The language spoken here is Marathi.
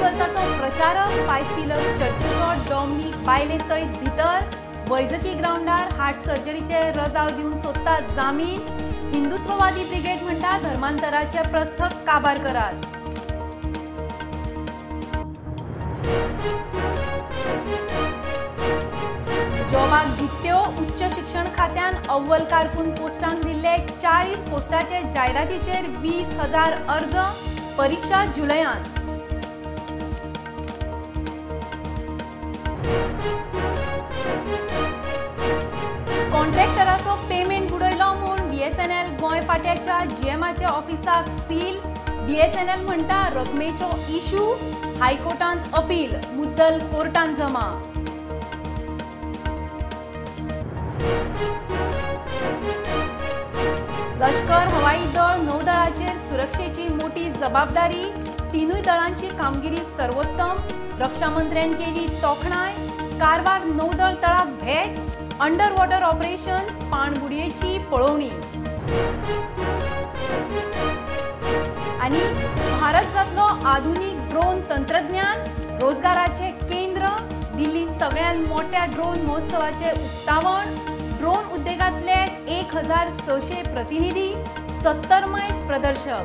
वर्साचो प्रचारक 5 पिलर चर्चीचो डॉमिनिक बायले सयत भितर वैजकी ग्राउंडार हार्ट सर्जरीचे रजाव दिवन सोदता जामीन हिंदुत्ववादी ब्रिगेड म्हणटा धर्मांतराचे प्रस्थक काबार करात। जॉबाक दित्यो उच्च शिक्षण खात्यान अव्वल कारकून पोस्टांक दिल्ले 40 पोस्टाचे जायरातीचेर 20,000 अर्ज परीक्षा जुलयान। कॉन्ट्रॅक्टराचो पेमेंट बुडयलो म्हूण बीएसएनएल गोंय फाट्याच्या जीएमाच्या ऑफिसाक सील। बीएसएनएल म्हणटा रकमेचो इशू हायकोर्टांत अपील मुद्दल कोर्टांत जमा। लष्कर हवाई दळ नौदळाचेर सुरक्षेची मोठी जबाबदारी तिनूय दळांची कामगिरी सर्वोत्तम रक्षा मंत्र्यान केली तोखणाय। कारवार नौदळ तळाक भेट अंडर वॉटर ऑपरेशन्स पाणबुडयेची पळोवणी आणि भारत जातलो आधुनिक ड्रोन तंत्रज्ञान रोजगाराचे केंद्र दिल्लीत सगळ्यात मोठ्या ड्रोन महोत्सवाचे उक्तावण ड्रोन उद्योगातले 1600 प्रतिनिधी 70 मैस प्रदर्शक।